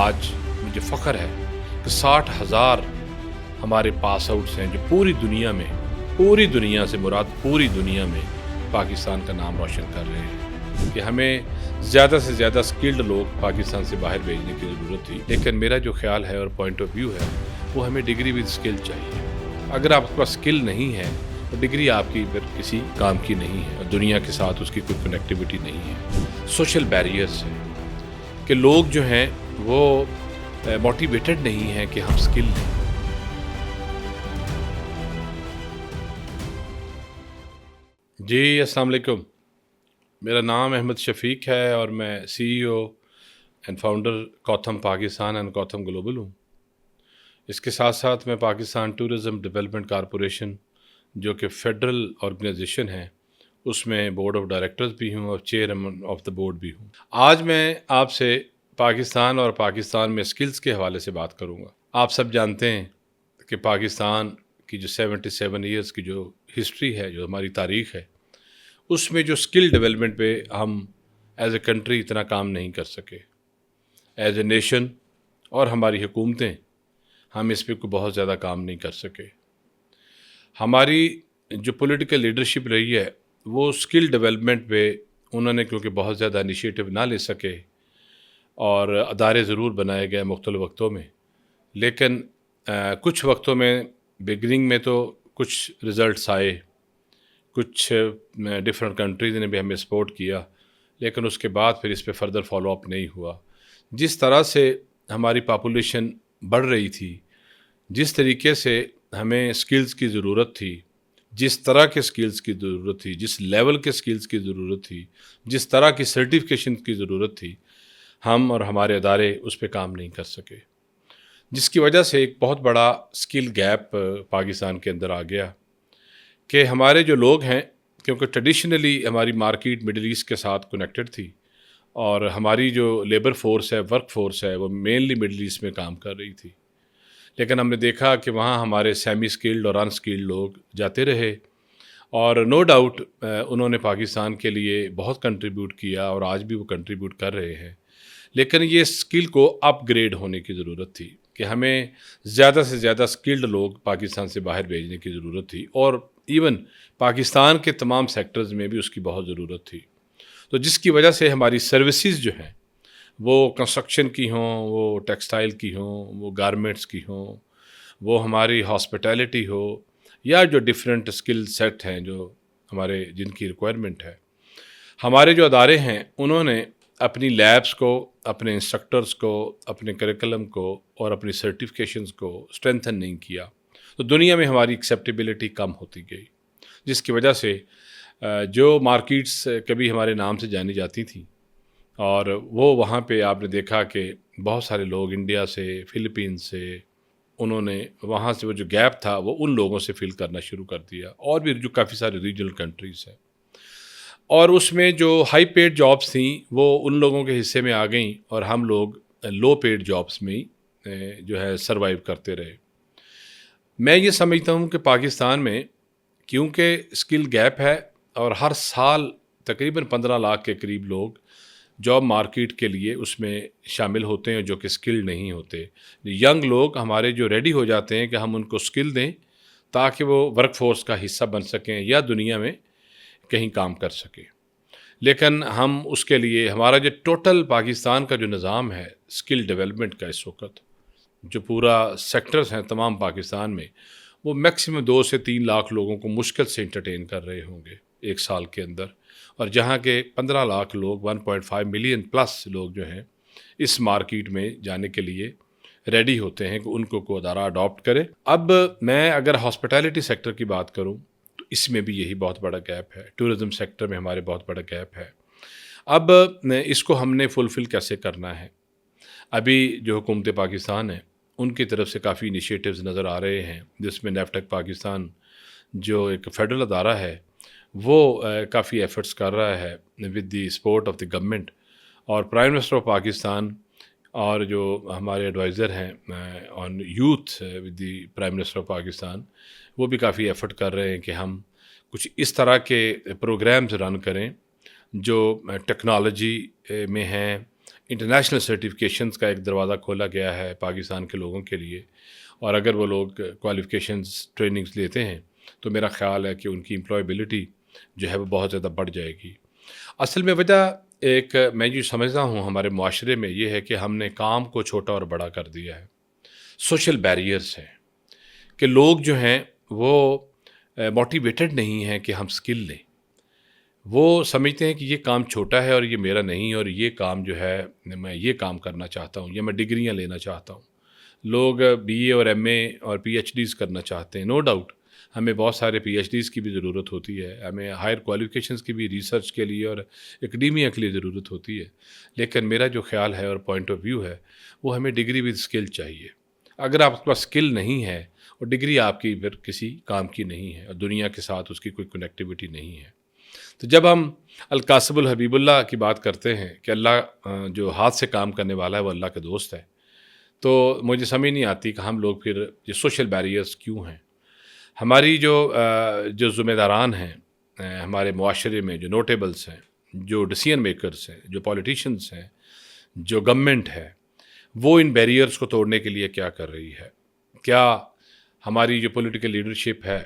آج مجھے فخر ہے کہ 60,000 ہمارے پاس آؤٹس ہیں جو پوری دنیا سے مراد پوری دنیا میں پاکستان کا نام روشن کر رہے ہیں کہ ہمیں زیادہ سے زیادہ سکلڈ لوگ پاکستان سے باہر بھیجنے کی ضرورت تھی. لیکن میرا جو خیال ہے اور پوائنٹ آف ویو ہے وہ ہمیں ڈگری ود اسکل چاہیے. اگر آپ کے پاس اسکل نہیں ہے تو ڈگری آپ کی پھر کسی کام کی نہیں ہے اور دنیا کے ساتھ اس کی کوئی کنیکٹیوٹی نہیں ہے. سوشل بیریئرس ہیں کہ لوگ جو ہیں وہ موٹیویٹڈ نہیں ہیں کہ ہم اسکل لیں. جی السلام علیکم. میرا نام احمد شفیق ہے اور میں CEO اینڈ فاؤنڈر کوتھم پاکستان اینڈ کوتھم گلوبل ہوں. اس کے ساتھ ساتھ میں پاکستان ٹورزم ڈیولپمنٹ کارپوریشن جو کہ فیڈرل آرگنائزیشن ہے اس میں بورڈ آف ڈائریکٹرز بھی ہوں اور چیئرمین آف دا بورڈ بھی ہوں. آج میں آپ سے پاکستان اور پاکستان میں اسکلز کے حوالے سے بات کروں گا. آپ سب جانتے ہیں کہ پاکستان کی جو 77 ایئرس کی جو ہسٹری ہے، جو ہماری تاریخ ہے، اس میں جو اسکل ڈیولپمنٹ پہ ہم ایز اے کنٹری اتنا کام نہیں کر سکے. ایز اے نیشن اور ہماری حکومتیں ہم اس پہ کوئی بہت زیادہ کام نہیں کر سکے. ہماری جو پولیٹیکل لیڈرشپ رہی ہے وہ اسکل ڈیولپمنٹ پہ انہوں نے کیونکہ بہت زیادہ انیشیٹو نہ لے سکے اور ادارے ضرور بنائے گئے مختلف وقتوں میں، لیکن کچھ وقتوں میں بگننگ میں تو کچھ رزلٹس آئے، کچھ ڈفرینٹ کنٹریز نے بھی ہمیں سپورٹ کیا، لیکن اس کے بعد پھر اس پہ فردر فالو اپ نہیں ہوا. جس طرح سے ہماری پاپولیشن بڑھ رہی تھی، جس طریقے سے ہمیں سکلز کی ضرورت تھی، جس طرح کے سکلز کی ضرورت تھی، جس لیول کے سکلز کی ضرورت تھی، جس طرح کی سرٹیفکیشن کی ضرورت تھی، ہم اور ہمارے ادارے اس پہ کام نہیں کر سکے، جس کی وجہ سے ایک بہت بڑا سکل گیپ پاکستان کے اندر آ گیا کہ ہمارے جو لوگ ہیں، کیونکہ ٹریڈیشنلی ہماری مارکیٹ مڈل ایسٹ کے ساتھ کنیکٹڈ تھی اور ہماری جو لیبر فورس ہے، ورک فورس ہے، وہ مینلی مڈل ایسٹ میں کام کر رہی تھی. لیکن ہم نے دیکھا کہ وہاں ہمارے سیمی سکلڈ اور ان سکلڈ لوگ جاتے رہے اور نو ڈاؤٹ انہوں نے پاکستان کے لیے بہت کنٹریبیوٹ کیا اور آج بھی وہ کنٹریبیوٹ کر رہے ہیں. لیکن یہ سکل کو اپ گریڈ ہونے کی ضرورت تھی کہ ہمیں زیادہ سے زیادہ سکلڈ لوگ پاکستان سے باہر بھیجنے کی ضرورت تھی اور ایون پاکستان کے تمام سیکٹرز میں بھی اس کی بہت ضرورت تھی. تو جس کی وجہ سے ہماری سروسز جو ہیں وہ کنسٹرکشن کی ہوں، وہ ٹیکسٹائل کی ہوں، وہ گارمنٹس کی ہوں، وہ ہماری ہاسپٹیلٹی ہو، یا جو ڈفرینٹ اسکل سیٹ ہیں جو ہمارے جن کی ریکوائرمنٹ ہے، ہمارے جو ادارے ہیں انہوں نے اپنی لیبس کو، اپنے انسٹرکٹرز کو، اپنے کریکلم کو اور اپنی سرٹیفکیشنز کو اسٹرینتھن نہیں کیا. تو دنیا میں ہماری ایکسیپٹیبلٹی کم ہوتی گئی، جس کی وجہ سے جو مارکیٹس کبھی ہمارے نام سے جانی جاتی تھیں اور وہ وہاں پہ آپ نے دیکھا کہ بہت سارے لوگ انڈیا سے، فلپین سے، انہوں نے وہاں سے وہ جو گیپ تھا وہ ان لوگوں سے فل کرنا شروع کر دیا، اور بھی جو کافی سارے ریجنل کنٹریز ہیں. اور اس میں جو ہائی پیڈ جابس تھیں وہ ان لوگوں کے حصے میں آ گئیں اور ہم لوگ لو پیڈ جابس میں ہی جو ہے سروائیو کرتے رہے. میں یہ سمجھتا ہوں کہ پاکستان میں کیونکہ اسکل گیپ ہے اور ہر سال تقریباً 15 لاکھ کے قریب لوگ جاب مارکیٹ کے لیے اس میں شامل ہوتے ہیں جو کہ اسکل نہیں ہوتے. ینگ لوگ ہمارے جو ریڈی ہو جاتے ہیں کہ ہم ان کو اسکل دیں تاکہ وہ ورک فورس کا حصہ بن سکیں یا دنیا میں کہیں کام کر سکیں. لیکن ہم اس کے لیے ہمارا جو ٹوٹل پاکستان کا جو نظام ہے اسکل ڈیولپمنٹ کا، اس وقت جو پورا سیکٹرز ہیں تمام پاکستان میں، وہ میکسیمم 2 سے 3 لاکھ لوگوں کو مشکل سے انٹرٹین کر رہے ہوں گے ایک سال کے اندر، اور جہاں کے 15 لاکھ لوگ 1.5 ملین پلس لوگ جو ہیں اس مارکیٹ میں جانے کے لیے ریڈی ہوتے ہیں کہ ان کو کوئی ادارہ اڈاپٹ کرے. اب میں اگر ہاسپٹیلٹی سیکٹر کی بات کروں تو اس میں بھی یہی بہت بڑا گیپ ہے. ٹورزم سیکٹر میں ہمارے بہت بڑا گیپ ہے. اب اس کو ہم نے فلفل کیسے کرنا ہے؟ ابھی جو حکومت پاکستان ہے ان کی طرف سے کافی انیشیٹوز نظر آ رہے ہیں، جس میں نیفٹیک پاکستان جو ایک فیڈرل ادارہ ہے وہ کافی ایفرٹس کر رہا ہے with the support of the government, اور پرائم منسٹر آف پاکستان اور جو ہمارے ایڈوائزر ہیں on youth with the prime minister of Pakistan, وہ بھی کافی ایفرٹ کر رہے ہیں کہ ہم کچھ اس طرح کے پروگرامز رن کریں جو ٹیکنالوجی میں ہیں، इंटरनेशनल सर्टिफिकेशंस का एक दरवाज़ा खोला गया है पाकिस्तान के लोगों के लिए, और अगर वो लोग क्वालिफ़िकेशंस ट्रेनिंग्स लेते हैं तो मेरा ख़्याल है कि उनकी एम्प्लॉयबिलिटी जो है वो बहुत ज़्यादा बढ़ जाएगी। असल में वजह एक मैं जो समझता हूँ हमारे मुआशरे में ये है कि हमने काम को छोटा और बड़ा कर दिया है। सोशल बैरियर्स हैं कि लोग जो हैं वो मोटिवेटेड नहीं हैं कि हम स्किल लें। वो समझते हैं कि ये काम छोटा है और ये मेरा नहीं, और ये काम जो है मैं ये काम करना चाहता हूँ या मैं डिग्रियाँ लेना चाहता हूँ। लोग बीए और एमए और पीएचडीज़ करना चाहते हैं। नो डाउट हमें बहुत सारे पीएचडीज़ की भी ज़रूरत होती है, हमें हायर क्वालिफ़िकेशंस की भी रिसर्च के लिए और एकेडेमिया के लिए ज़रूरत होती है। लेकिन मेरा जो ख़्याल है और पॉइंट ऑफ व्यू है, वो हमें डिग्री विद स्किल चाहिए। अगर आपके पास स्किल नहीं है और डिग्री आपकी फिर किसी काम की नहीं है और दुनिया के साथ उसकी कोई कनेक्टिविटी नहीं है। तो जब हम अल-कासिबुल हबीबुल्लाह की बात करते हैं कि अल्लाह जो हाथ से काम करने वाला है वो अल्लाह का दोस्त है, तो मुझे समझ नहीं आती कि हम लोग फिर ये सोशल बैरियर्स क्यों हैं। हमारी जो ज़िम्मेदारान हैं हमारे मुआशरे में, जो नोटेबल्स हैं, जो डिसीजन मेकर्स हैं, जो पॉलिटिशियंस हैं, जो गवर्नमेंट है, वो इन बैरियर्स को तोड़ने के लिए क्या कर रही है? क्या हमारी जो पॉलिटिकल लीडरशिप है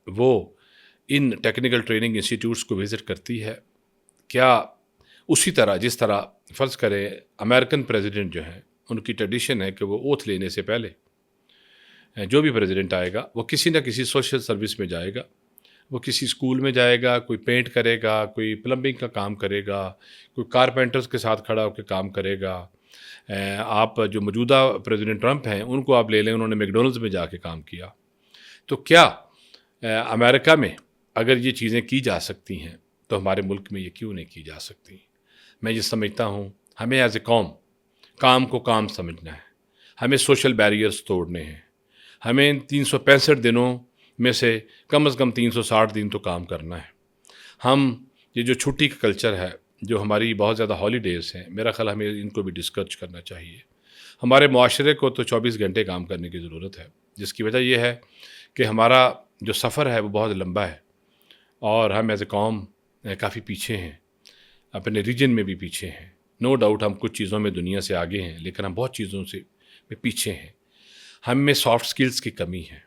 वो इन टेक्निकल ट्रेनिंग इंस्टीट्यूट्स को विज़िट करती है? क्या उसी तरह जिस तरह फ़र्ज़ करें अमेरिकन प्रेसिडेंट जो हैं उनकी ट्रेडिशन है कि वो ओथ लेने से पहले जो भी प्रेसिडेंट आएगा वो किसी न किसी सोशल सर्विस में जाएगा, वो किसी स्कूल में जाएगा, कोई पेंट करेगा, कोई प्लम्बिंग का काम करेगा, कोई कारपेंटर्स के साथ खड़ा होकर काम करेगा। आप जो मौजूदा प्रेसिडेंट ट्रंप हैं उनको आप ले लें, उन्होंने मैकडॉनल्ड्स में जाके काम किया। तो क्या अमेरिका में अगर ये चीज़ें की जा सकती हैं तो हमारे मुल्क में ये क्यों नहीं की जा सकती? मैं ये समझता हूँ हमें एज ए कौम काम को काम समझना है, हमें सोशल बैरियर्स तोड़ने हैं, हमें 365 दिनों में से कम 360 दिन तो काम करना है। हम ये जो छुट्टी का कल्चर है, जो हमारी बहुत ज़्यादा हॉलीडेज़ हैं, मेरा ख़्याल हमें इनको भी डिस्कस करना चाहिए। हमारे मुआशरे को तो 24 घंटे काम करने की ज़रूरत है, जिसकी वजह ये है कि हमारा जो सफ़र है वो बहुत लंबा है और हम एज़ ए कौम काफ़ी पीछे हैं, अपने रीजन में भी पीछे हैं। नो डाउट हम कुछ चीज़ों में दुनिया से आगे हैं, लेकिन हम बहुत चीज़ों से पीछे हैं। हम में सॉफ्ट स्किल्स की कमी है,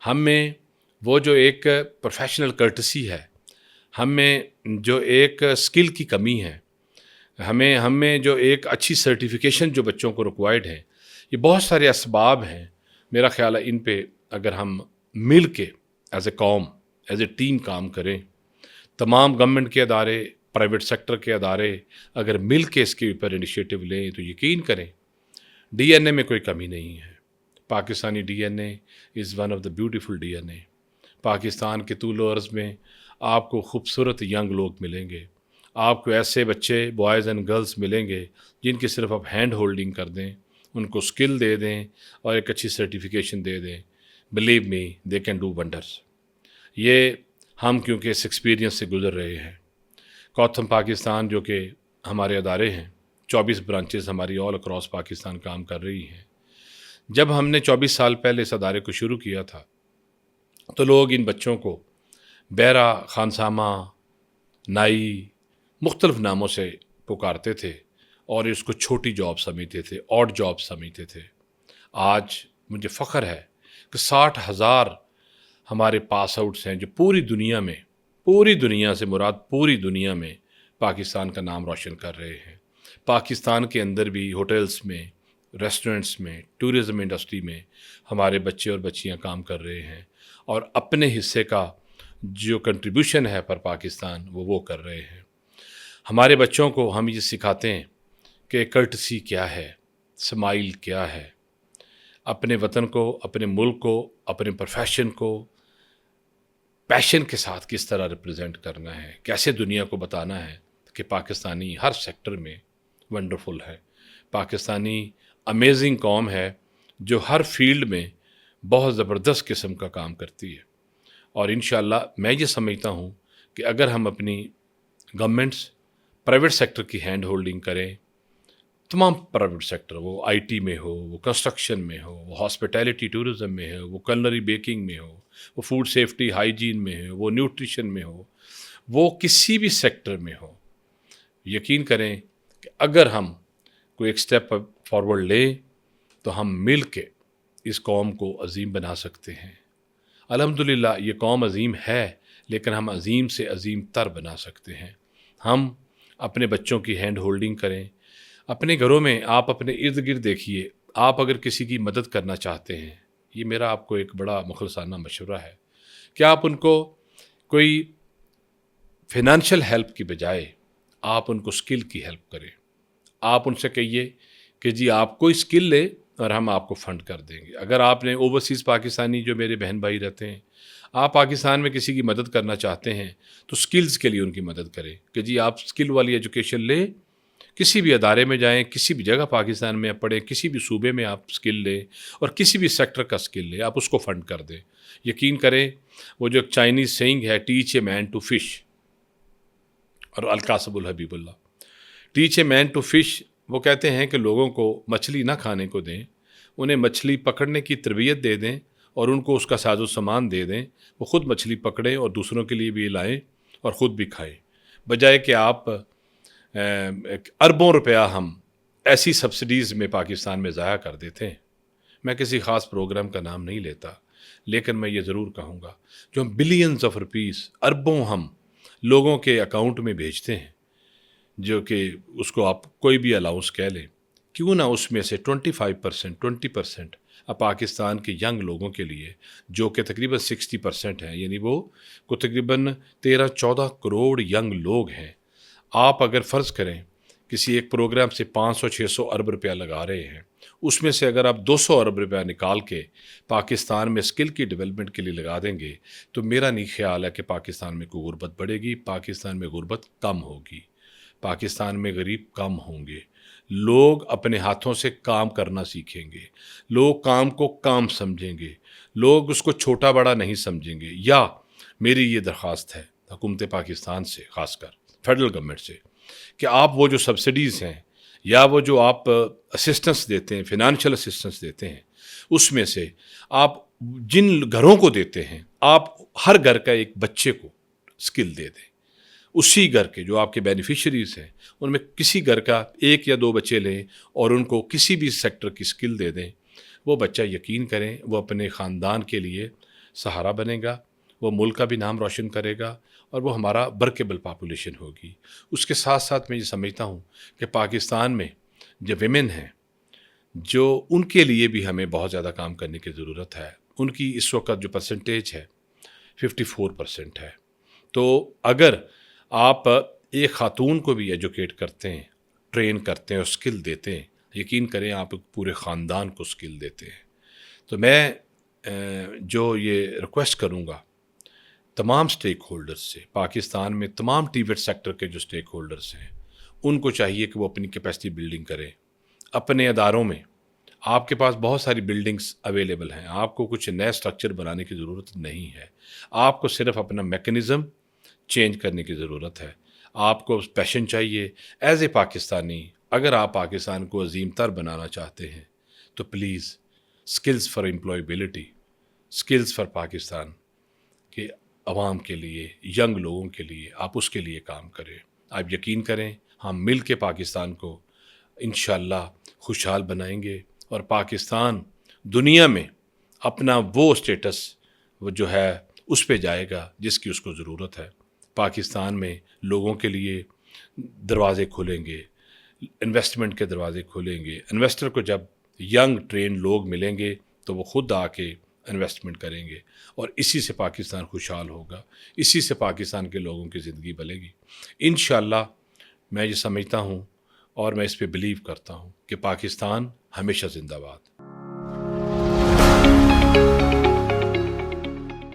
हम में वो जो एक प्रोफेशनल कर्टसी है, हम में जो एक स्किल की कमी है, हम में जो एक अच्छी सर्टिफिकेशन जो बच्चों को रिक्वायर्ड है, ये बहुत सारे असबाब हैं। मेरा ख़्याल है इन पे अगर हम मिल के एज ए कौम, एज ए टीम काम करें, तमाम गवर्नमेंट के अदारे, प्राइवेट सेक्टर के अदारे अगर मिल के इसके ऊपर इनिशिएटिव लें तो यकीन करें डीएनए में कोई कमी नहीं है। Pakistani DNA is one of the beautiful DNA. Pakistan के तूलो अर्ज़ में आपको खूबसूरत यंग लोग मिलेंगे, आपको ऐसे बच्चे बॉयज़ एंड गर्ल्स मिलेंगे जिनकी सिर्फ आप हैंड होल्डिंग कर दें, उनको स्किल दे दें और एक अच्छी सर्टिफिकेशन दे दें। Believe me they can do wonders. ये हम क्योंकि इस एक्सपीरियंस से गुज़र रहे हैं। कॉथम पाकिस्तान जो कि हमारे अदारे हैं, 24 ब्रांचेस हमारी ऑल अक्रॉस पाकिस्तान काम कर रही हैं। जब हमने 24 साल पहले इस अदारे को शुरू किया था तो लोग इन बच्चों को बैरा, खानसामा, नाई मुख्तलिफ नामों से पुकारते थे और इसको छोटी जॉब समझते थे, ऑड जॉब समझते थे। आज मुझे फ़ख्र है कि 60,000 हमारे पास आउट्स हैं जो पूरी दुनिया में, पूरी दुनिया से मुराद पूरी दुनिया में पाकिस्तान का नाम रोशन कर रहे हैं। पाकिस्तान के अंदर भी होटल्स में, रेस्टोरेंट्स में, टूरिज़्म इंडस्ट्री में हमारे बच्चे और बच्चियां काम कर रहे हैं और अपने हिस्से का जो कंट्रीब्यूशन है पर पाकिस्तान वो कर रहे हैं। हमारे बच्चों को हम ये सिखाते हैं कि कर्टसी क्या है, स्माइल क्या है, अपने वतन को, अपने मुल्क को, अपने प्रोफेशन को पैशन के साथ किस तरह रिप्रेजेंट करना है, कैसे दुनिया को बताना है कि पाकिस्तानी हर सेक्टर में वंडरफुल है। पाकिस्तानी अमेजिंग कौम है जो हर फील्ड में बहुत ज़बरदस्त किस्म का काम करती है और इंशाअल्लाह मैं ये समझता हूँ कि अगर हम अपनी गवर्नमेंट्स प्राइवेट सेक्टर की हैंड होल्डिंग करें, तमाम प्राइवेट सेक्टर, वो आईटी में हो, वो कंस्ट्रक्शन में हो, वो हॉस्पिटैलिटी टूरिज़म में हो, वो कलनरी बेकिंग में हो, वो फूड सेफ्टी हाइजीन में हो, वो न्यूट्रिशन में हो, वो किसी भी सेक्टर में हो, यकीन करें कि अगर हम कोई एक स्टेप फॉरवर्ड ले तो हम मिल के इस कौम को अजीम बना सकते हैं। अल्हम्दुलिल्लाह ये कौम अजीम है, लेकिन हम अजीम से अजीम तर बना सकते हैं। हम अपने बच्चों की हैंड होल्डिंग करें। अपने घरों में आप अपने इर्द गिर्द देखिए, आप अगर किसी की मदद करना चाहते हैं, ये मेरा आपको एक बड़ा मुखलसाना मशवरा है कि आप उनको कोई फिनंशियल हेल्प की बजाय आप उनको स्किल की हेल्प करें। आप उनसे कहिए कि जी आप कोई स्किल ले और हम आपको फ़ंड कर देंगे। अगर आपने ओवरसीज़ पाकिस्तानी जो मेरे बहन भाई रहते हैं, आप पाकिस्तान में किसी की मदद करना चाहते हैं तो स्किल्स के लिए उनकी मदद करें कि जी आप स्किल वाली एजुकेशन लें, किसी भी अदारे में जाएं, किसी भी जगह पाकिस्तान में आप पढ़ें, किसी भी सूबे में आप स्किल लें और किसी भी सेक्टर का स्किल लें, आप उसको फ़ंड कर दें। यकीन करें, वो जो एक चाइनीज़ सेइंग है, teach a man to fish, और अलकासबुल Habibullah, teach a man to fish, वो कहते हैं कि लोगों को मछली ना खाने को दें, उन्हें मछली पकड़ने की तरबियत दे दें और उनको उसका साजो सामान दे दें। वो ख़ुद मछली पकड़ें और दूसरों के लिए भी लाएं और ख़ुद भी खाएं, बजाय कि आप अरबों रुपया हम ऐसी सब्सिडीज़ में पाकिस्तान में ज़ाया कर देते हैं। मैं किसी ख़ास प्रोग्राम का नाम नहीं लेता, लेकिन मैं ये ज़रूर कहूँगा, जो हम बिलियंस ऑफ रुपीज़, अरबों हम लोगों के अकाउंट में भेजते हैं, जो कि उसको आप कोई भी अलाउंस कह लें, क्यों ना उसमें से 25%, 20% अब पाकिस्तान के यंग लोगों के लिए, जो कि तकरीबन 60% हैं, यानी वो को तकरीबन 13-14 करोड़ यंग लोग हैं। आप अगर फ़र्ज़ करें किसी एक प्रोग्राम से 500-600 अरब रुपया लगा रहे हैं, उसमें से अगर आप 200 अरब रुपया निकाल के पाकिस्तान में स्किल की डेवलपमेंट के लिए लगा देंगे, तो मेरा नहीं ख्याल है कि पाकिस्तान में कोई गुर्बत बढ़ेगी, पाकिस्तान में गुर्बत कम होगी, पाकिस्तान में गरीब कम होंगे। लोग अपने हाथों से काम करना सीखेंगे, लोग काम को काम समझेंगे, लोग उसको छोटा बड़ा नहीं समझेंगे। या मेरी ये दरख्वास्त है हुकूमत पाकिस्तान से, ख़ासकर फेडरल गवर्नमेंट से, कि आप वो जो सब्सिडीज़ हैं या वो जो आप असिस्टेंस देते हैं, फिनंशियल असिस्टेंस देते हैं, उसमें से आप जिन घरों को देते हैं, आप हर घर का एक बच्चे को स्किल दे दें। उसी घर के जो आपके बेनिफिशरीज़ हैं, उनमें किसी घर का 1 या 2 बच्चे लें और उनको किसी भी सेक्टर की स्किल दे दें। वो बच्चा, यकीन करें, वो अपने ख़ानदान के लिए सहारा बनेगा, वो मुल्क का भी नाम रोशन करेगा और वो हमारा वर्केबल पॉपुलेशन होगी। उसके साथ साथ मैं ये समझता हूँ कि पाकिस्तान में जो विमेन हैं, जो उनके लिए भी हमें बहुत ज़्यादा काम करने की ज़रूरत है। उनकी इस वक्त जो परसेंटेज है 54% है। तो अगर आप एक ख़ातून को भी एजुकेट करते हैं, ट्रेन करते हैं और स्किल देते हैं, यकीन करें आप पूरे ख़ानदान को स्किल देते हैं। तो मैं जो ये रिक्वेस्ट करूँगा तमाम स्टेक होल्डर्स से, पाकिस्तान में तमाम टीवेट सेक्टर के जो स्टेक होल्डर्स हैं, उनको चाहिए कि वो अपनी कैपेसिटी बिल्डिंग करें। अपने अदारों में आपके पास बहुत सारी बिल्डिंग्स अवेलेबल हैं, आपको कुछ नया स्ट्रक्चर बनाने की ज़रूरत नहीं है। आपको सिर्फ अपना मैकेनिज़्म चेंज करने की ज़रूरत है। आपको पैशन चाहिए एज ए पाकिस्तानी। अगर आप पाकिस्तान को अजीम तर बनाना चाहते हैं तो please skills for employability, skills for Pakistan के अवाम के लिए, यंग लोगों के लिए, आप उसके लिए काम करें। आप यकीन करें, हम मिल के पाकिस्तान को इंशाअल्लाह खुशहाल बनाएंगे और पाकिस्तान दुनिया में अपना वो स्टेटस वो जो है उस पे जाएगा जिसकी उसको ज़रूरत है। पाकिस्तान में लोगों के लिए दरवाज़े खुलेंगे, इन्वेस्टमेंट के दरवाज़े खुलेंगे। इन्वेस्टर को जब यंग ट्रेन लोग मिलेंगे तो वो ख़ुद आके इन्वेस्टमेंट करेंगे और इसी से पाकिस्तान खुशहाल होगा, इसी से पाकिस्तान के लोगों की ज़िंदगी बनेगी इंशाअल्लाह। मैं ये समझता हूँ और मैं इस पे बिलीव करता हूँ कि पाकिस्तान हमेशा ज़िंदाबाद।